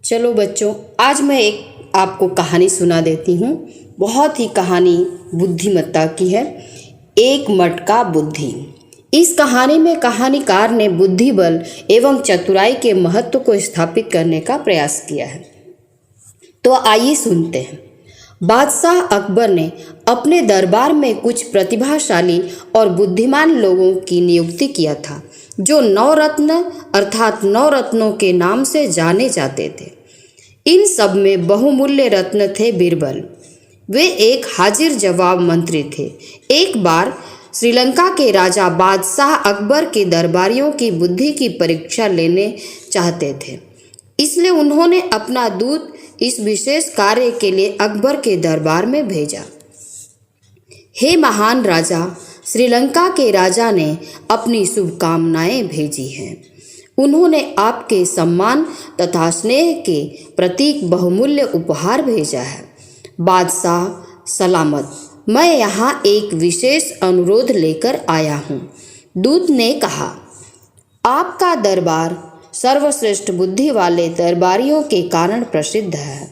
चलो बच्चों, आज मैं एक आपको कहानी सुना देती हूँ। बहुत ही कहानी बुद्धिमत्ता की है। एक मटका बुद्धि। इस कहानी में कहानीकार ने बुद्धि बल एवं चतुराई के महत्व को स्थापित करने का प्रयास किया है। तो आइए सुनते हैं। बादशाह अकबर ने अपने दरबार में कुछ प्रतिभाशाली और बुद्धिमान लोगों की नियुक्ति किया था, जो नवरत्न अर्थात नवरत्नों के नाम से जाने जाते थे। इन सब में बहुमूल्य रत्न थे बीरबल। वे एक हाजिर जवाब मंत्री थे। एक बार श्रीलंका के राजा बादशाह अकबर के दरबारियों की बुद्धि की परीक्षा लेने चाहते थे, इसलिए उन्होंने अपना दूत इस विशेष कार्य के लिए अकबर के दरबार में भेजा। हे महान राजा, श्रीलंका के राजा ने अपनी शुभकामनाएं भेजी हैं। उन्होंने आपके सम्मान तथा स्नेह के प्रतीक बहुमूल्य उपहार भेजा है। बादशाह सलामत, मैं यहाँ एक विशेष अनुरोध लेकर आया हूँ। दूत ने कहा, आपका दरबार सर्वश्रेष्ठ बुद्धि वाले दरबारियों के कारण प्रसिद्ध है।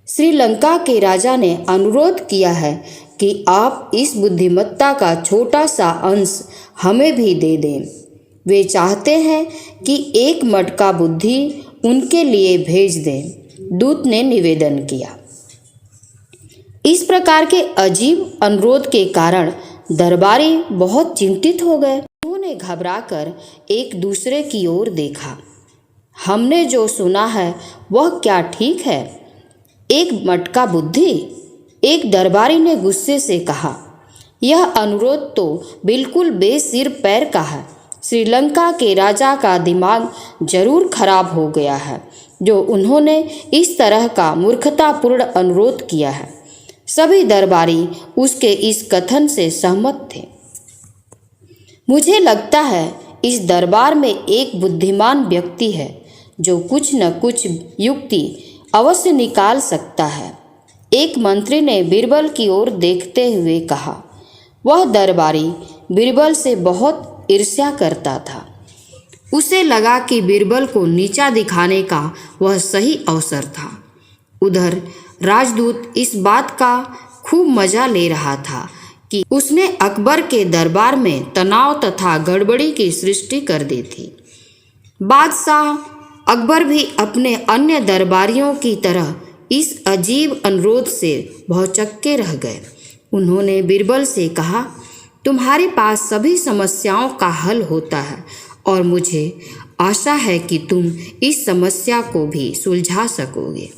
श्रीलंका के राजा ने अनुरोध किया है कि आप इस बुद्धिमत्ता का छोटा सा अंश हमें भी दे दें। वे चाहते हैं कि एक मटका बुद्धि उनके लिए भेज दें। दूत ने निवेदन किया। इस प्रकार के अजीब अनुरोध के कारण दरबारी बहुत चिंतित हो गए। उन्होंने घबराकर एक दूसरे की ओर देखा। हमने जो सुना है वह क्या ठीक है? एक मटका बुद्धि? एक दरबारी ने गुस्से से कहा। यह अनुरोध तो बिल्कुल बेसिर पैर का है। श्रीलंका के राजा का दिमाग जरूर खराब हो गया है, जो उन्होंने इस तरह का मूर्खतापूर्ण अनुरोध किया है। सभी दरबारी उसके इस कथन से सहमत थे। मुझे लगता है इस दरबार में एक बुद्धिमान व्यक्ति है, जो कुछ न कुछ युक्ति अवश्य निकाल सकता है। एक मंत्री ने बीरबल की ओर देखते हुए कहा। वह दरबारी बीरबल से बहुत ईर्ष्या करता था। उसे लगा कि बीरबल को नीचा दिखाने का वह सही अवसर था। उधर राजदूत इस बात का खूब मजा ले रहा था कि उसने अकबर के दरबार में तनाव तथा गड़बड़ी की सृष्टि कर दी थी। बादशाह अकबर भी अपने अन्य दरबारियों की तरह इस अजीब अनुरोध से भौचक्के रह गए। उन्होंने बीरबल से कहा, तुम्हारे पास सभी समस्याओं का हल होता है और मुझे आशा है कि तुम इस समस्या को भी सुलझा सकोगे।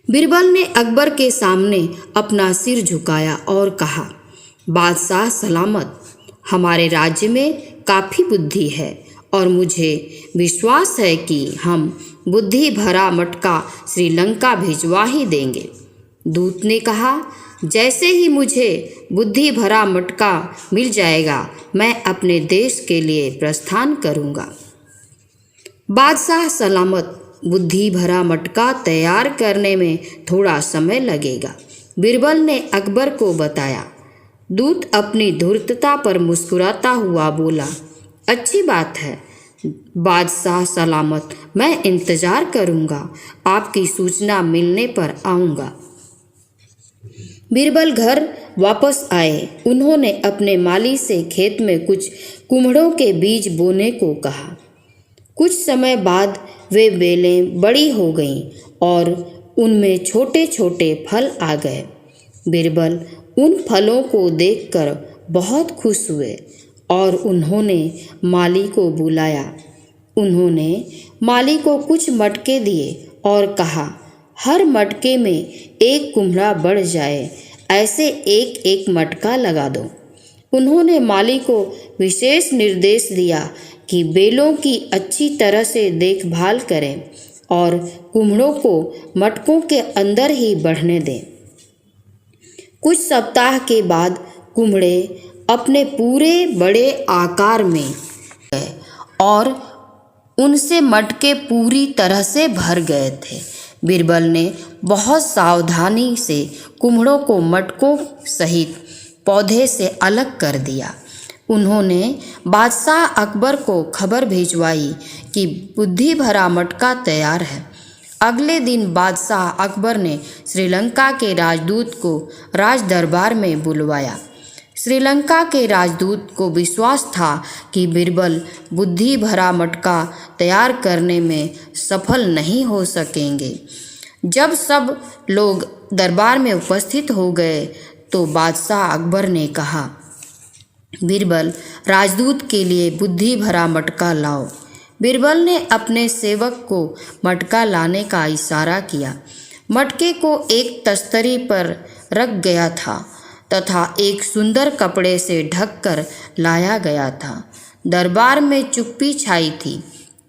बीरबल ने अकबर के सामने अपना सिर झुकाया और कहा, बादशाह सलामत, हमारे राज्य में काफ़ी बुद्धि है और मुझे विश्वास है कि हम बुद्धि भरा मटका श्रीलंका भिजवा ही देंगे। दूत ने कहा, जैसे ही मुझे बुद्धि भरा मटका मिल जाएगा, मैं अपने देश के लिए प्रस्थान करूँगा। बादशाह सलामत, बुद्धि भरा मटका तैयार करने में थोड़ा समय लगेगा, बीरबल ने अकबर को बताया। दूत अपनी धूर्तता पर मुस्कुराता हुआ बोला, अच्छी बात है बादशाह सलामत, मैं इंतजार करूँगा। आपकी सूचना मिलने पर आऊँगा। बीरबल घर वापस आए। उन्होंने अपने माली से खेत में कुछ कुम्हड़ों के बीज बोने को कहा। कुछ समय बाद वे बेलें बड़ी हो गईं और उनमें छोटे छोटे फल आ गए। बीरबल उन फलों को देखकर बहुत खुश हुए और उन्होंने माली को बुलाया। उन्होंने माली को कुछ मटके दिए और कहा, हर मटके में एक कुम्हड़ा बढ़ जाए, ऐसे एक एक मटका लगा दो। उन्होंने माली को विशेष निर्देश दिया कि बेलों की अच्छी तरह से देखभाल करें और कुम्हड़ों को मटकों के अंदर ही बढ़ने दें। कुछ सप्ताह के बाद कुम्हड़े अपने पूरे बड़े आकार में गए और उनसे मटके पूरी तरह से भर गए थे। बीरबल ने बहुत सावधानी से कुम्हड़ों को मटकों सहित पौधे से अलग कर दिया। उन्होंने बादशाह अकबर को खबर भिजवाई कि बुद्धि भरा मटका तैयार है। अगले दिन बादशाह अकबर ने श्रीलंका के राजदूत को राज दरबार में बुलवाया। श्रीलंका के राजदूत को विश्वास था कि बीरबल बुद्धि भरा मटका तैयार करने में सफल नहीं हो सकेंगे। जब सब लोग दरबार में उपस्थित हो गए तो बादशाह अकबर ने कहा, बीरबल, राजदूत के लिए बुद्धि भरा मटका लाओ। बीरबल ने अपने सेवक को मटका लाने का इशारा किया। मटके को एक तस्तरी पर रख गया था तथा एक सुंदर कपड़े से ढककर लाया गया था। दरबार में चुप्पी छाई थी,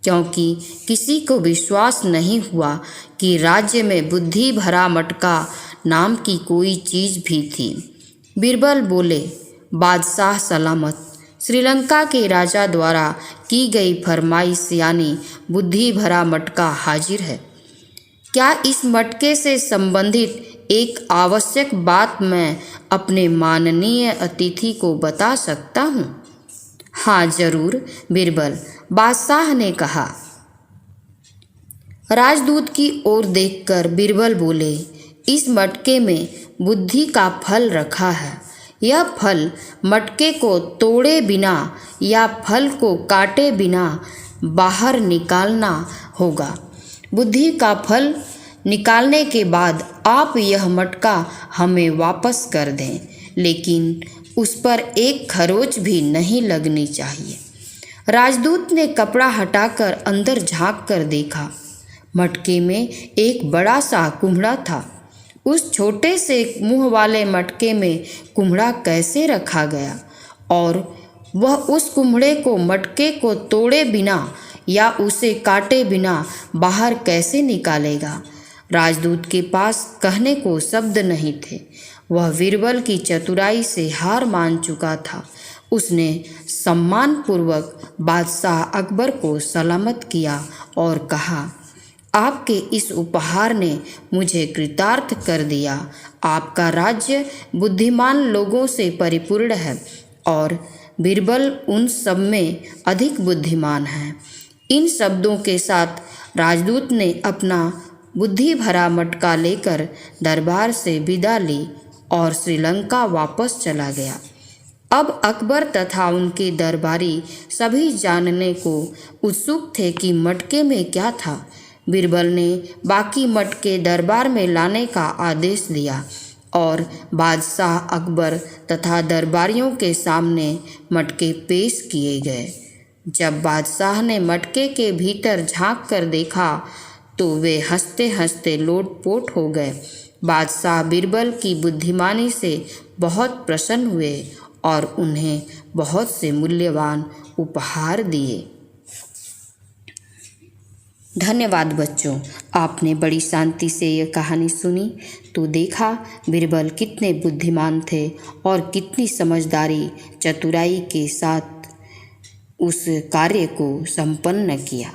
क्योंकि किसी को विश्वास नहीं हुआ कि राज्य में बुद्धि भरा मटका नाम की कोई चीज़ भी थी। बीरबल बोले, बादशाह सलामत। श्रीलंका के राजा द्वारा की गई फरमाइश यानी बुद्धि भरा मटका हाजिर है। क्या इस मटके से संबंधित एक आवश्यक बात मैं अपने माननीय अतिथि को बता सकता हूँ? हाँ जरूर बीरबल, बादशाह ने कहा। राजदूत की ओर देखकर बीरबल बोले, इस मटके में बुद्धि का फल रखा है। यह फल मटके को तोड़े बिना या फल को काटे बिना बाहर निकालना होगा। बुद्धि का फल निकालने के बाद आप यह मटका हमें वापस कर दें, लेकिन उस पर एक खरोच भी नहीं लगनी चाहिए। राजदूत ने कपड़ा हटाकर अंदर झांक कर देखा। मटके में एक बड़ा सा कुम्हड़ा था। उस छोटे से मुंह वाले मटके में कुम्हड़ा कैसे रखा गया और वह उस कुम्हड़े को मटके को तोड़े बिना या उसे काटे बिना बाहर कैसे निकालेगा? राजदूत के पास कहने को शब्द नहीं थे। वह बीरबल की चतुराई से हार मान चुका था। उसने सम्मानपूर्वक बादशाह अकबर को सलामत किया और कहा, आपके इस उपहार ने मुझे कृतार्थ कर दिया। आपका राज्य बुद्धिमान लोगों से परिपूर्ण है और बीरबल उन सब में अधिक बुद्धिमान है। इन शब्दों के साथ राजदूत ने अपना बुद्धि भरा मटका लेकर दरबार से विदा ली और श्रीलंका वापस चला गया। अब अकबर तथा उनके दरबारी सभी जानने को उत्सुक थे कि मटके में क्या था। बीरबल ने बाकी मटके दरबार में लाने का आदेश दिया और बादशाह अकबर तथा दरबारियों के सामने मटके पेश किए गए। जब बादशाह ने मटके के भीतर झांक कर देखा तो वे हंसते हंसते लोटपोट हो गए। बादशाह बीरबल की बुद्धिमानी से बहुत प्रसन्न हुए और उन्हें बहुत से मूल्यवान उपहार दिए। धन्यवाद बच्चों, आपने बड़ी शांति से ये कहानी सुनी तो देखा बीरबल कितने बुद्धिमान थे और कितनी समझदारी चतुराई के साथ उस कार्य को संपन्न किया।